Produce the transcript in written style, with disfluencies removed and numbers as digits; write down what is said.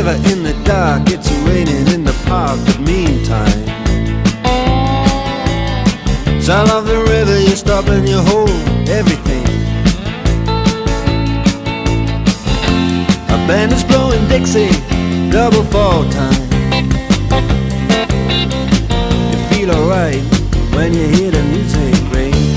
river in the dark, it's raining in the park, but meantime, sound of the river, you stop and you hold everything. A band is blowing Dixie, double fall time. You feel alright when you hear the music.